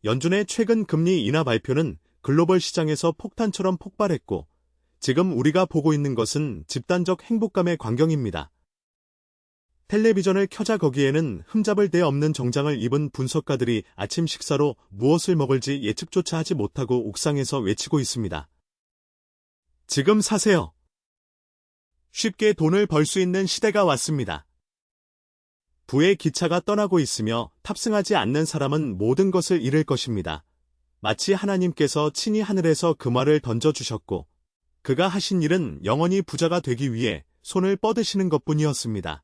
연준의 최근 금리 인하 발표는 글로벌 시장에서 폭탄처럼 폭발했고, 지금 우리가 보고 있는 것은 집단적 행복감의 광경입니다. 텔레비전을 켜자 거기에는 흠잡을 데 없는 정장을 입은 분석가들이 아침 식사로 무엇을 먹을지 예측조차 하지 못하고 옥상에서 외치고 있습니다. 지금 사세요. 쉽게 돈을 벌 수 있는 시대가 왔습니다. 부의 기차가 떠나고 있으며 탑승하지 않는 사람은 모든 것을 잃을 것입니다. 마치 하나님께서 친히 하늘에서 금화를 던져주셨고, 그가 하신 일은 영원히 부자가 되기 위해 손을 뻗으시는 것뿐이었습니다.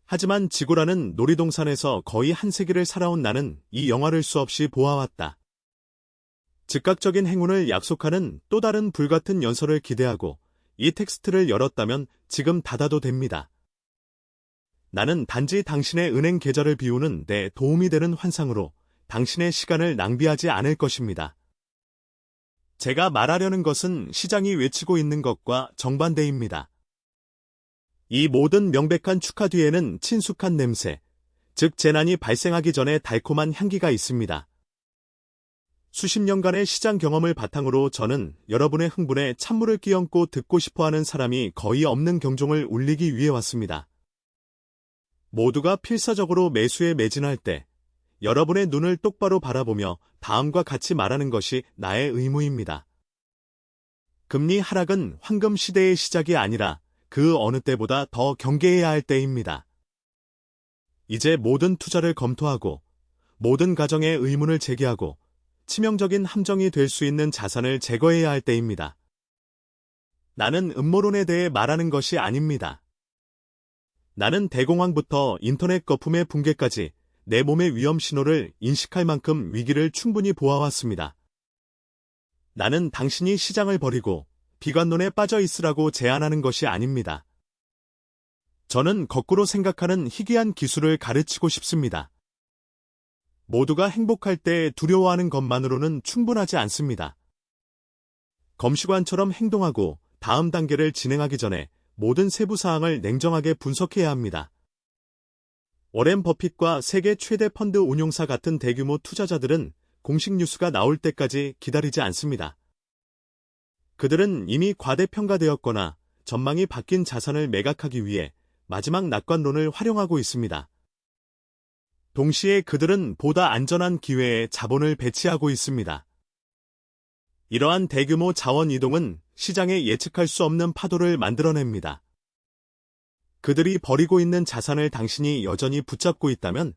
하지만 지구라는 놀이동산에서 거의 한 세기를 살아온 나는 이 영화를 수없이 보아왔다. 즉각적인 행운을 약속하는 또 다른 불같은 연설을 기대하고 이 텍스트를 열었다면 지금 닫아도 됩니다. 나는 단지 당신의 은행 계좌를 비우는 데 도움이 되는 환상으로 당신의 시간을 낭비하지 않을 것입니다. 제가 말하려는 것은 시장이 외치고 있는 것과 정반대입니다. 이 모든 명백한 축하 뒤에는 친숙한 냄새, 즉 재난이 발생하기 전에 달콤한 향기가 있습니다. 수십 년간의 시장 경험을 바탕으로 저는 여러분의 흥분에 찬물을 끼얹고 듣고 싶어하는 사람이 거의 없는 경종을 울리기 위해 왔습니다. 모두가 필사적으로 매수에 매진할 때 여러분의 눈을 똑바로 바라보며 다음과 같이 말하는 것이 나의 의무입니다. 금리 하락은 황금 시대의 시작이 아니라 그 어느 때보다 더 경계해야 할 때입니다. 이제 모든 투자를 검토하고 모든 가정의 의문을 제기하고 치명적인 함정이 될 수 있는 자산을 제거해야 할 때입니다. 나는 음모론에 대해 말하는 것이 아닙니다. 나는 대공황부터 인터넷 거품의 붕괴까지 내 몸의 위험 신호를 인식할 만큼 위기를 충분히 보아왔습니다. 나는 당신이 시장을 버리고 비관론에 빠져 있으라고 제안하는 것이 아닙니다. 저는 거꾸로 생각하는 희귀한 기술을 가르치고 싶습니다. 모두가 행복할 때 두려워하는 것만으로는 충분하지 않습니다. 검시관처럼 행동하고 다음 단계를 진행하기 전에 모든 세부 사항을 냉정하게 분석해야 합니다. 워렌 버핏과 세계 최대 펀드 운용사 같은 대규모 투자자들은 공식 뉴스가 나올 때까지 기다리지 않습니다. 그들은 이미 과대평가되었거나 전망이 바뀐 자산을 매각하기 위해 마지막 낙관론을 활용하고 있습니다. 동시에 그들은 보다 안전한 기회에 자본을 배치하고 있습니다. 이러한 대규모 자원 이동은 시장에 예측할 수 없는 파도를 만들어냅니다. 그들이 버리고 있는 자산을 당신이 여전히 붙잡고 있다면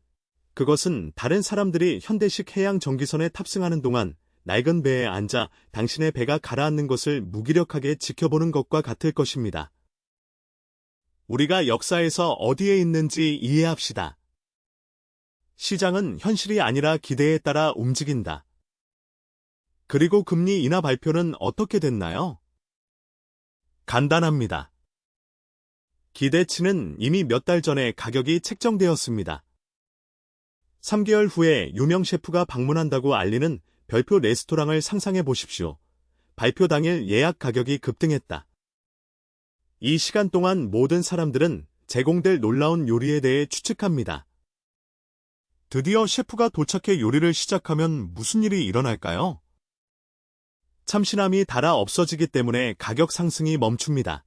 그것은 다른 사람들이 현대식 해양 전기선에 탑승하는 동안 낡은 배에 앉아 당신의 배가 가라앉는 것을 무기력하게 지켜보는 것과 같을 것입니다. 우리가 역사에서 어디에 있는지 이해합시다. 시장은 현실이 아니라 기대에 따라 움직인다. 그리고 금리 인하 발표는 어떻게 됐나요? 간단합니다. 기대치는 이미 몇 달 전에 가격이 책정되었습니다. 3개월 후에 유명 셰프가 방문한다고 알리는 별표 레스토랑을 상상해 보십시오. 발표 당일 예약 가격이 급등했다. 이 시간 동안 모든 사람들은 제공될 놀라운 요리에 대해 추측합니다. 드디어 셰프가 도착해 요리를 시작하면 무슨 일이 일어날까요? 참신함이 달아 없어지기 때문에 가격 상승이 멈춥니다.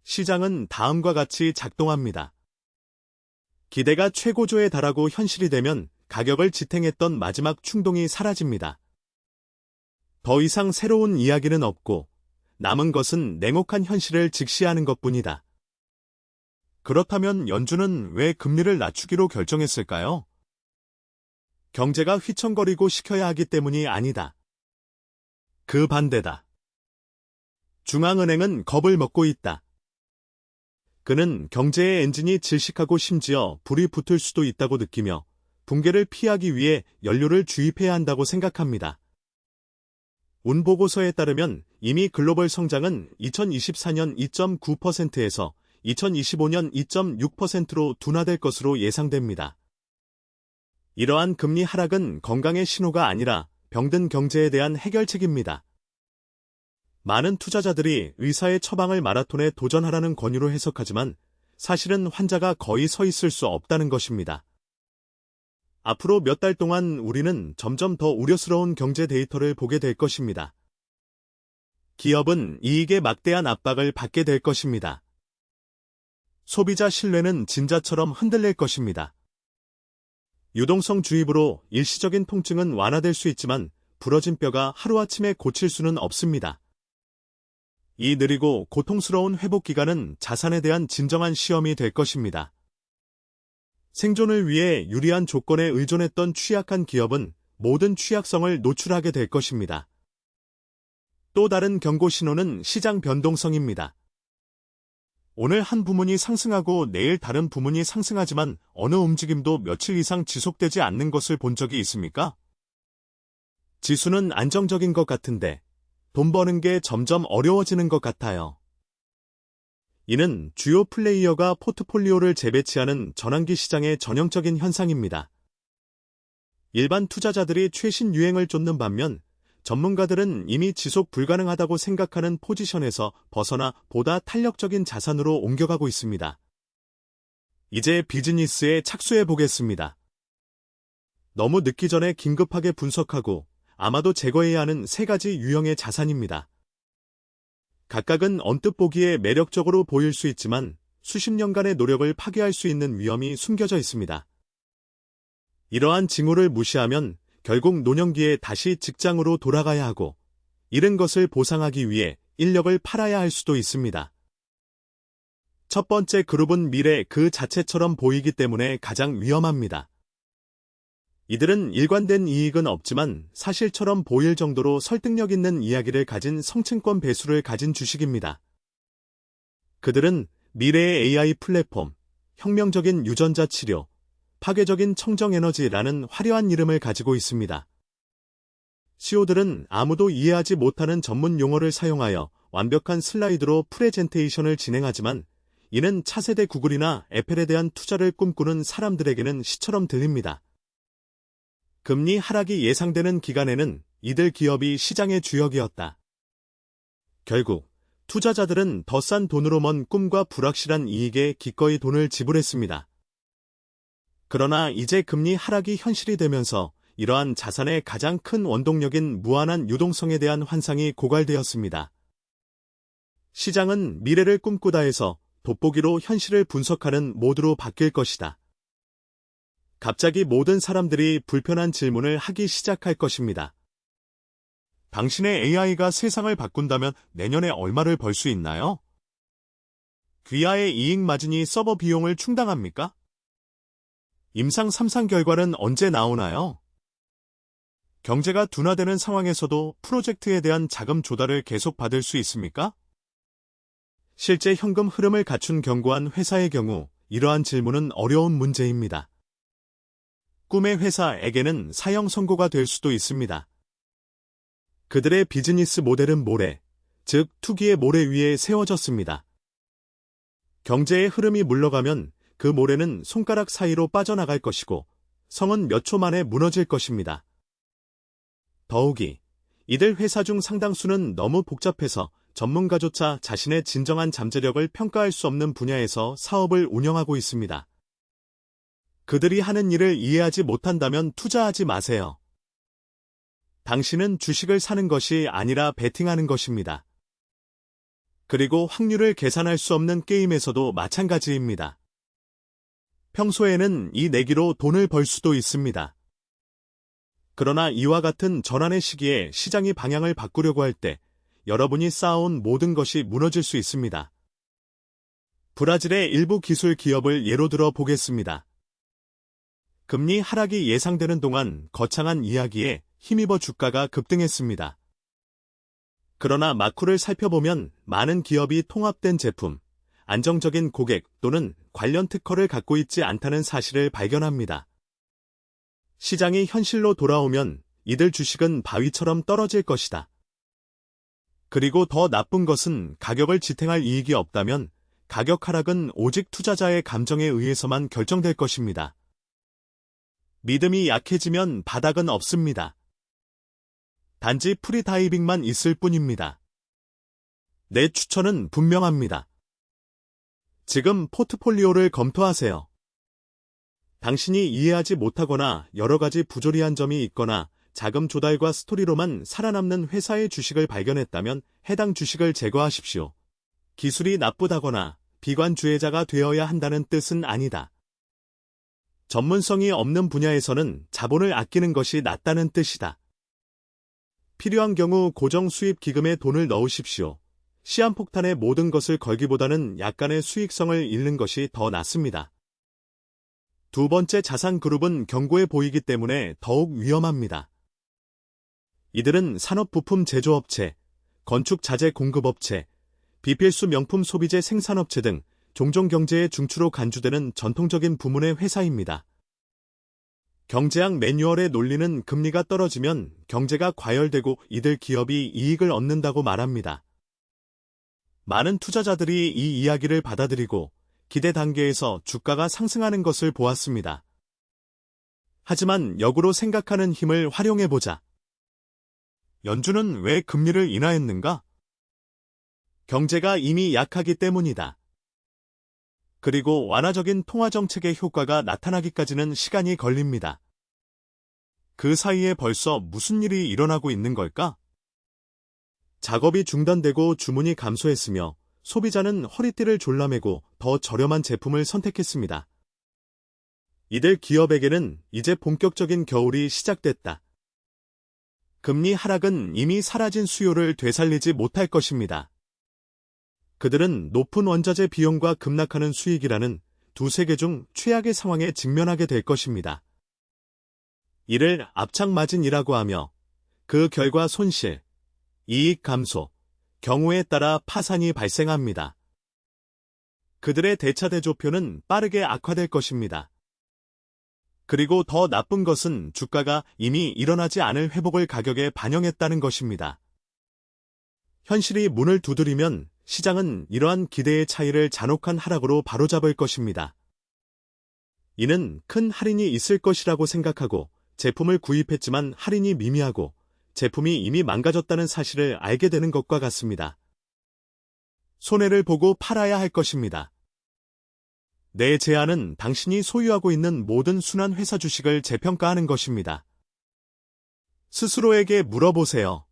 시장은 다음과 같이 작동합니다. 기대가 최고조에 달하고 현실이 되면 가격을 지탱했던 마지막 충동이 사라집니다. 더 이상 새로운 이야기는 없고 남은 것은 냉혹한 현실을 직시하는 것뿐이다. 그렇다면 연준은 왜 금리를 낮추기로 결정했을까요? 경제가 휘청거리고 식혀야 하기 때문이 아니다. 그 반대다. 중앙은행은 겁을 먹고 있다. 그는 경제의 엔진이 질식하고 심지어 불이 붙을 수도 있다고 느끼며 붕괴를 피하기 위해 연료를 주입해야 한다고 생각합니다. 운보고서에 따르면 이미 글로벌 성장은 2024년 2.9%에서 2025년 2.6%로 둔화될 것으로 예상됩니다. 이러한 금리 하락은 건강의 신호가 아니라 병든 경제에 대한 해결책입니다. 많은 투자자들이 의사의 처방을 마라톤에 도전하라는 권유로 해석하지만 사실은 환자가 거의 서 있을 수 없다는 것입니다. 앞으로 몇 달 동안 우리는 점점 더 우려스러운 경제 데이터를 보게 될 것입니다. 기업은 이익에 막대한 압박을 받게 될 것입니다. 소비자 신뢰는 진자처럼 흔들릴 것입니다. 유동성 주입으로 일시적인 통증은 완화될 수 있지만 부러진 뼈가 하루아침에 고칠 수는 없습니다. 이 느리고 고통스러운 회복 기간은 자산에 대한 진정한 시험이 될 것입니다. 생존을 위해 유리한 조건에 의존했던 취약한 기업은 모든 취약성을 노출하게 될 것입니다. 또 다른 경고 신호는 시장 변동성입니다. 오늘 한 부문이 상승하고 내일 다른 부문이 상승하지만 어느 움직임도 며칠 이상 지속되지 않는 것을 본 적이 있습니까? 지수는 안정적인 것 같은데 돈 버는 게 점점 어려워지는 것 같아요. 이는 주요 플레이어가 포트폴리오를 재배치하는 전환기 시장의 전형적인 현상입니다. 일반 투자자들이 최신 유행을 쫓는 반면 전문가들은 이미 지속 불가능하다고 생각하는 포지션에서 벗어나 보다 탄력적인 자산으로 옮겨가고 있습니다. 이제 비즈니스에 착수해 보겠습니다. 너무 늦기 전에 긴급하게 분석하고 아마도 제거해야 하는 세 가지 유형의 자산입니다. 각각은 언뜻 보기에 매력적으로 보일 수 있지만 수십 년간의 노력을 파괴할 수 있는 위험이 숨겨져 있습니다. 이러한 징후를 무시하면 결국 노년기에 다시 직장으로 돌아가야 하고 잃은 것을 보상하기 위해 인력을 팔아야 할 수도 있습니다. 첫 번째 그룹은 미래 그 자체처럼 보이기 때문에 가장 위험합니다. 이들은 일관된 이익은 없지만 사실처럼 보일 정도로 설득력 있는 이야기를 가진 성층권 배수를 가진 주식입니다. 그들은 미래의 AI 플랫폼, 혁명적인 유전자 치료, 파괴적인 청정에너지라는 화려한 이름을 가지고 있습니다. CEO들은 아무도 이해하지 못하는 전문 용어를 사용하여 완벽한 슬라이드로 프레젠테이션을 진행하지만 이는 차세대 구글이나 애플에 대한 투자를 꿈꾸는 사람들에게는 시처럼 들립니다. 금리 하락이 예상되는 기간에는 이들 기업이 시장의 주역이었다. 결국 투자자들은 더 싼 돈으로 먼 꿈과 불확실한 이익에 기꺼이 돈을 지불했습니다. 그러나 이제 금리 하락이 현실이 되면서 이러한 자산의 가장 큰 원동력인 무한한 유동성에 대한 환상이 고갈되었습니다. 시장은 미래를 꿈꾸다에서 돋보기로 현실을 분석하는 모드로 바뀔 것이다. 갑자기 모든 사람들이 불편한 질문을 하기 시작할 것입니다. 당신의 AI가 세상을 바꾼다면 내년에 얼마를 벌 수 있나요? 귀하의 이익 마진이 서버 비용을 충당합니까? 임상 3상 결과는 언제 나오나요? 경제가 둔화되는 상황에서도 프로젝트에 대한 자금 조달을 계속 받을 수 있습니까? 실제 현금 흐름을 갖춘 견고한 회사의 경우 이러한 질문은 어려운 문제입니다. 꿈의 회사에게는 사형 선고가 될 수도 있습니다. 그들의 비즈니스 모델은 모래, 즉 투기의 모래 위에 세워졌습니다. 경제의 흐름이 물러가면 그 모래는 손가락 사이로 빠져나갈 것이고 성은 몇 초 만에 무너질 것입니다. 더욱이 이들 회사 중 상당수는 너무 복잡해서 전문가조차 자신의 진정한 잠재력을 평가할 수 없는 분야에서 사업을 운영하고 있습니다. 그들이 하는 일을 이해하지 못한다면 투자하지 마세요. 당신은 주식을 사는 것이 아니라 베팅하는 것입니다. 그리고 확률을 계산할 수 없는 게임에서도 마찬가지입니다. 평소에는 이 내기로 돈을 벌 수도 있습니다. 그러나 이와 같은 전환의 시기에 시장이 방향을 바꾸려고 할 때 여러분이 쌓아온 모든 것이 무너질 수 있습니다. 브라질의 일부 기술 기업을 예로 들어 보겠습니다. 금리 하락이 예상되는 동안 거창한 이야기에 힘입어 주가가 급등했습니다. 그러나 마쿠를 살펴보면 많은 기업이 통합된 제품, 안정적인 고객 또는 관련 특허를 갖고 있지 않다는 사실을 발견합니다. 시장이 현실로 돌아오면 이들 주식은 바위처럼 떨어질 것이다. 그리고 더 나쁜 것은 가격을 지탱할 이익이 없다면 가격 하락은 오직 투자자의 감정에 의해서만 결정될 것입니다. 믿음이 약해지면 바닥은 없습니다. 단지 프리다이빙만 있을 뿐입니다. 내 추천은 분명합니다. 지금 포트폴리오를 검토하세요. 당신이 이해하지 못하거나 여러 가지 부조리한 점이 있거나 자금 조달과 스토리로만 살아남는 회사의 주식을 발견했다면 해당 주식을 제거하십시오. 기술이 나쁘다거나 비관주의자가 되어야 한다는 뜻은 아니다. 전문성이 없는 분야에서는 자본을 아끼는 것이 낫다는 뜻이다. 필요한 경우 고정 수입 기금에 돈을 넣으십시오. 시한폭탄에 모든 것을 걸기보다는 약간의 수익성을 잃는 것이 더 낫습니다. 두 번째 자산 그룹은 견고해 보이기 때문에 더욱 위험합니다. 이들은 산업부품 제조업체, 건축자재 공급업체, 비필수 명품 소비재 생산업체 등 종종 경제의 중추로 간주되는 전통적인 부문의 회사입니다. 경제학 매뉴얼의 논리는 금리가 떨어지면 경제가 과열되고 이들 기업이 이익을 얻는다고 말합니다. 많은 투자자들이 이 이야기를 받아들이고 기대 단계에서 주가가 상승하는 것을 보았습니다. 하지만 역으로 생각하는 힘을 활용해보자. 연준은 왜 금리를 인하했는가? 경제가 이미 약하기 때문이다. 그리고 완화적인 통화정책의 효과가 나타나기까지는 시간이 걸립니다. 그 사이에 벌써 무슨 일이 일어나고 있는 걸까? 작업이 중단되고 주문이 감소했으며 소비자는 허리띠를 졸라매고 더 저렴한 제품을 선택했습니다. 이들 기업에게는 이제 본격적인 겨울이 시작됐다. 금리 하락은 이미 사라진 수요를 되살리지 못할 것입니다. 그들은 높은 원자재 비용과 급락하는 수익이라는 두 세계 중 최악의 상황에 직면하게 될 것입니다. 이를 압착마진이라고 하며 그 결과 손실, 이익 감소, 경우에 따라 파산이 발생합니다. 그들의 대차대조표는 빠르게 악화될 것입니다. 그리고 더 나쁜 것은 주가가 이미 일어나지 않을 회복을 가격에 반영했다는 것입니다. 현실이 문을 두드리면 시장은 이러한 기대의 차이를 잔혹한 하락으로 바로잡을 것입니다. 이는 큰 할인이 있을 것이라고 생각하고 제품을 구입했지만 할인이 미미하고 제품이 이미 망가졌다는 사실을 알게 되는 것과 같습니다. 손해를 보고 팔아야 할 것입니다. 내 제안은 당신이 소유하고 있는 모든 순환 회사 주식을 재평가하는 것입니다. 스스로에게 물어보세요.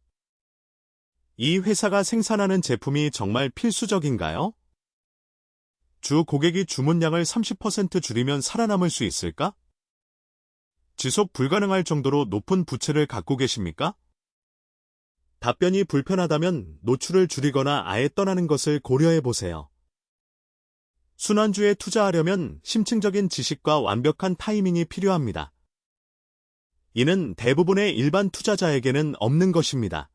이 회사가 생산하는 제품이 정말 필수적인가요? 주 고객이 주문량을 30% 줄이면 살아남을 수 있을까? 지속 불가능할 정도로 높은 부채를 갖고 계십니까? 답변이 불편하다면 노출을 줄이거나 아예 떠나는 것을 고려해 보세요. 순환주에 투자하려면 심층적인 지식과 완벽한 타이밍이 필요합니다. 이는 대부분의 일반 투자자에게는 없는 것입니다.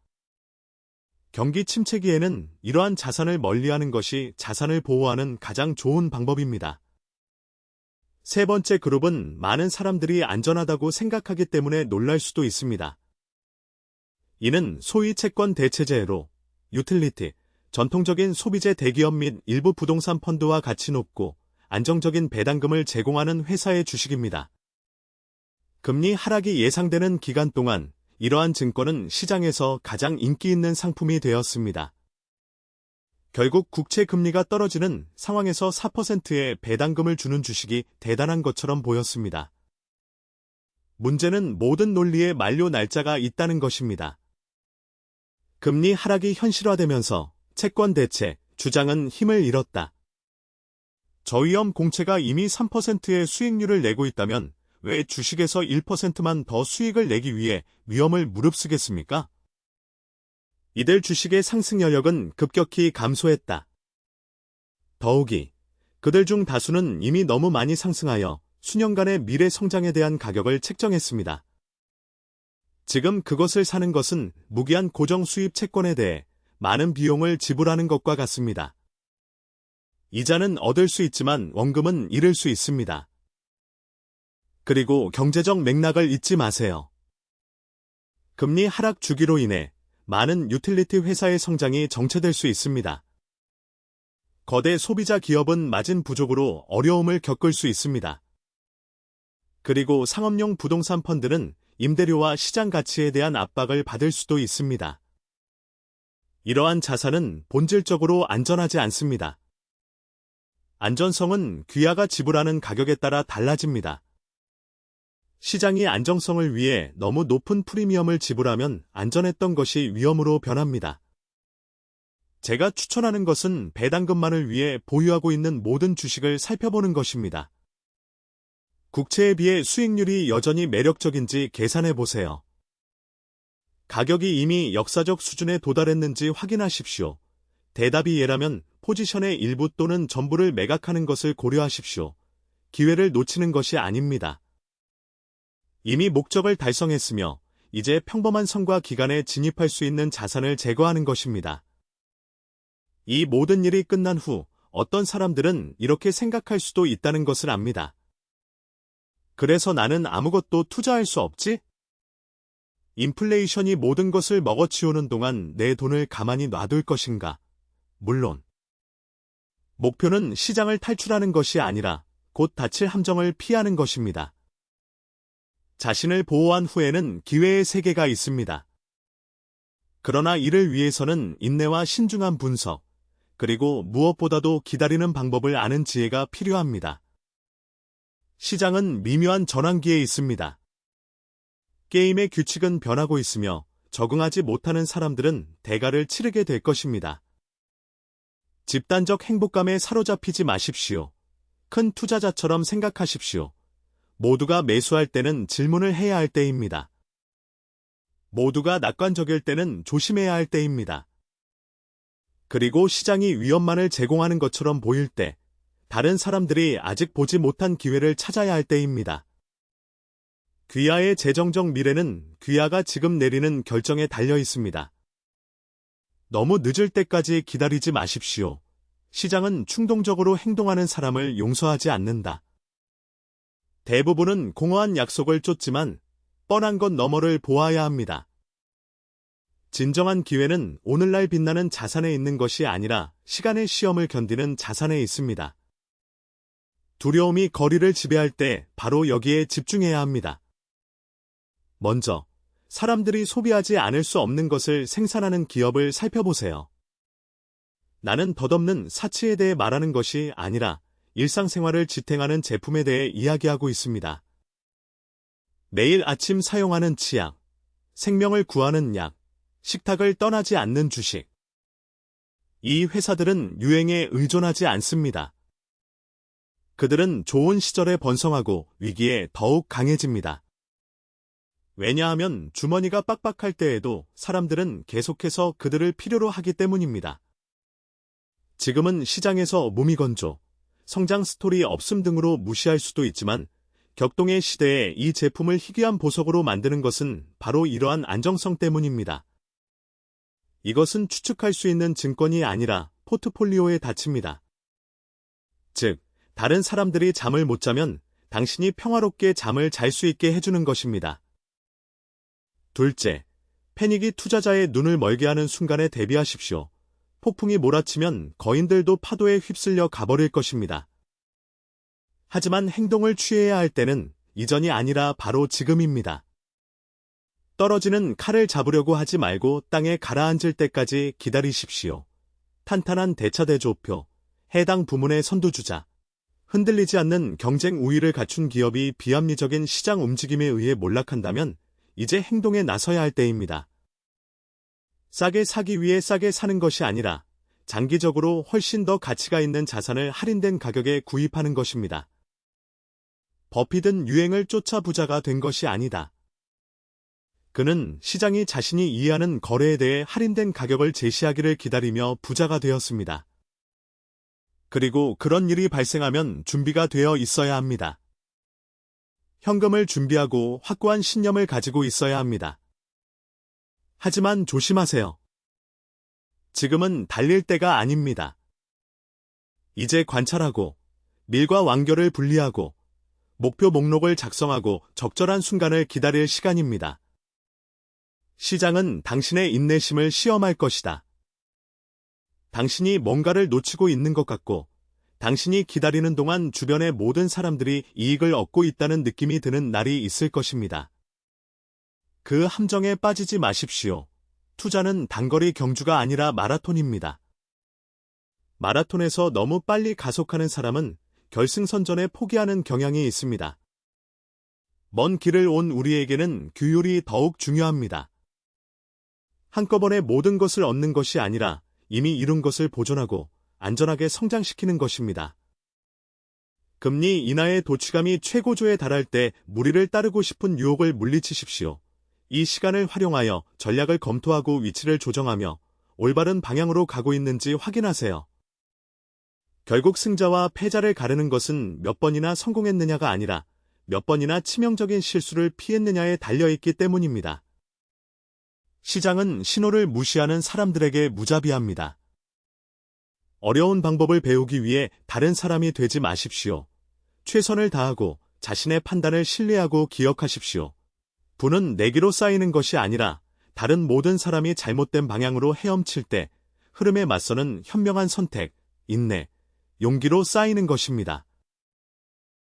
경기 침체기에는 이러한 자산을 멀리하는 것이 자산을 보호하는 가장 좋은 방법입니다. 세 번째 그룹은 많은 사람들이 안전하다고 생각하기 때문에 놀랄 수도 있습니다. 이는 소위 채권 대체제로 유틸리티, 전통적인 소비재 대기업 및 일부 부동산 펀드와 같이 높고 안정적인 배당금을 제공하는 회사의 주식입니다. 금리 하락이 예상되는 기간 동안 이러한 증권은 시장에서 가장 인기 있는 상품이 되었습니다. 결국 국채 금리가 떨어지는 상황에서 4%의 배당금을 주는 주식이 대단한 것처럼 보였습니다. 문제는 모든 논리의 만료 날짜가 있다는 것입니다. 금리 하락이 현실화되면서 채권 대체, 주장은 힘을 잃었다. 저위험 공채가 이미 3%의 수익률을 내고 있다면 왜 주식에서 1%만 더 수익을 내기 위해 위험을 무릅쓰겠습니까? 이들 주식의 상승 여력은 급격히 감소했다. 더욱이 그들 중 다수는 이미 너무 많이 상승하여 수년간의 미래 성장에 대한 가격을 책정했습니다. 지금 그것을 사는 것은 무기한 고정 수입 채권에 대해 많은 비용을 지불하는 것과 같습니다. 이자는 얻을 수 있지만 원금은 잃을 수 있습니다. 그리고 경제적 맥락을 잊지 마세요. 금리 하락 주기로 인해 많은 유틸리티 회사의 성장이 정체될 수 있습니다. 거대 소비자 기업은 마진 부족으로 어려움을 겪을 수 있습니다. 그리고 상업용 부동산 펀드는 임대료와 시장 가치에 대한 압박을 받을 수도 있습니다. 이러한 자산은 본질적으로 안전하지 않습니다. 안전성은 귀하가 지불하는 가격에 따라 달라집니다. 시장이 안정성을 위해 너무 높은 프리미엄을 지불하면 안전했던 것이 위험으로 변합니다. 제가 추천하는 것은 배당금만을 위해 보유하고 있는 모든 주식을 살펴보는 것입니다. 국채에 비해 수익률이 여전히 매력적인지 계산해 보세요. 가격이 이미 역사적 수준에 도달했는지 확인하십시오. 대답이 예라면 포지션의 일부 또는 전부를 매각하는 것을 고려하십시오. 기회를 놓치는 것이 아닙니다. 이미 목적을 달성했으며 이제 평범한 성과 기간에 진입할 수 있는 자산을 제거하는 것입니다. 이 모든 일이 끝난 후 어떤 사람들은 이렇게 생각할 수도 있다는 것을 압니다. 그래서 나는 아무것도 투자할 수 없지? 인플레이션이 모든 것을 먹어치우는 동안 내 돈을 가만히 놔둘 것인가? 물론. 목표는 시장을 탈출하는 것이 아니라 곧 닥칠 함정을 피하는 것입니다. 자신을 보호한 후에는 기회의 세계가 있습니다. 그러나 이를 위해서는 인내와 신중한 분석, 그리고 무엇보다도 기다리는 방법을 아는 지혜가 필요합니다. 시장은 미묘한 전환기에 있습니다. 게임의 규칙은 변하고 있으며 적응하지 못하는 사람들은 대가를 치르게 될 것입니다. 집단적 행복감에 사로잡히지 마십시오. 큰 투자자처럼 생각하십시오. 모두가 매수할 때는 질문을 해야 할 때입니다. 모두가 낙관적일 때는 조심해야 할 때입니다. 그리고 시장이 위험만을 제공하는 것처럼 보일 때, 다른 사람들이 아직 보지 못한 기회를 찾아야 할 때입니다. 귀하의 재정적 미래는 귀하가 지금 내리는 결정에 달려 있습니다. 너무 늦을 때까지 기다리지 마십시오. 시장은 충동적으로 행동하는 사람을 용서하지 않는다. 대부분은 공허한 약속을 쫓지만 뻔한 것 너머를 보아야 합니다. 진정한 기회는 오늘날 빛나는 자산에 있는 것이 아니라 시간의 시험을 견디는 자산에 있습니다. 두려움이 거리를 지배할 때 바로 여기에 집중해야 합니다. 먼저, 사람들이 소비하지 않을 수 없는 것을 생산하는 기업을 살펴보세요. 나는 덧없는 사치에 대해 말하는 것이 아니라 일상생활을 지탱하는 제품에 대해 이야기하고 있습니다. 매일 아침 사용하는 치약, 생명을 구하는 약, 식탁을 떠나지 않는 주식. 이 회사들은 유행에 의존하지 않습니다. 그들은 좋은 시절에 번성하고 위기에 더욱 강해집니다. 왜냐하면 주머니가 빡빡할 때에도 사람들은 계속해서 그들을 필요로 하기 때문입니다. 지금은 시장에서 무미건조, 성장 스토리 없음 등으로 무시할 수도 있지만 격동의 시대에 이 제품을 희귀한 보석으로 만드는 것은 바로 이러한 안정성 때문입니다. 이것은 추측할 수 있는 증권이 아니라 포트폴리오에 닫힙니다. 즉, 다른 사람들이 잠을 못 자면 당신이 평화롭게 잠을 잘 수 있게 해주는 것입니다. 둘째, 패닉이 투자자의 눈을 멀게 하는 순간에 대비하십시오. 폭풍이 몰아치면 거인들도 파도에 휩쓸려 가버릴 것입니다. 하지만 행동을 취해야 할 때는 이전이 아니라 바로 지금입니다. 떨어지는 칼을 잡으려고 하지 말고 땅에 가라앉을 때까지 기다리십시오. 탄탄한 대차대조표, 해당 부문의 선두주자, 흔들리지 않는 경쟁 우위를 갖춘 기업이 비합리적인 시장 움직임에 의해 몰락한다면 이제 행동에 나서야 할 때입니다. 싸게 사기 위해 싸게 사는 것이 아니라 장기적으로 훨씬 더 가치가 있는 자산을 할인된 가격에 구입하는 것입니다. 버핏은 유행을 쫓아 부자가 된 것이 아니다. 그는 시장이 자신이 이해하는 거래에 대해 할인된 가격을 제시하기를 기다리며 부자가 되었습니다. 그리고 그런 일이 발생하면 준비가 되어 있어야 합니다. 현금을 준비하고 확고한 신념을 가지고 있어야 합니다. 하지만 조심하세요. 지금은 달릴 때가 아닙니다. 이제 관찰하고 밀과 완결을 분리하고 목표 목록을 작성하고 적절한 순간을 기다릴 시간입니다. 시장은 당신의 인내심을 시험할 것이다. 당신이 뭔가를 놓치고 있는 것 같고 당신이 기다리는 동안 주변의 모든 사람들이 이익을 얻고 있다는 느낌이 드는 날이 있을 것입니다. 그 함정에 빠지지 마십시오. 투자는 단거리 경주가 아니라 마라톤입니다. 마라톤에서 너무 빨리 가속하는 사람은 결승선 전에 포기하는 경향이 있습니다. 먼 길을 온 우리에게는 규율이 더욱 중요합니다. 한꺼번에 모든 것을 얻는 것이 아니라 이미 이룬 것을 보존하고 안전하게 성장시키는 것입니다. 금리 인하의 도취감이 최고조에 달할 때 무리를 따르고 싶은 유혹을 물리치십시오. 이 시간을 활용하여 전략을 검토하고 위치를 조정하며 올바른 방향으로 가고 있는지 확인하세요. 결국 승자와 패자를 가르는 것은 몇 번이나 성공했느냐가 아니라 몇 번이나 치명적인 실수를 피했느냐에 달려있기 때문입니다. 시장은 신호를 무시하는 사람들에게 무자비합니다. 어려운 방법을 배우기 위해 다른 사람이 되지 마십시오. 최선을 다하고 자신의 판단을 신뢰하고 기억하십시오. 부는 내기로 쌓이는 것이 아니라 다른 모든 사람이 잘못된 방향으로 헤엄칠 때 흐름에 맞서는 현명한 선택, 인내, 용기로 쌓이는 것입니다.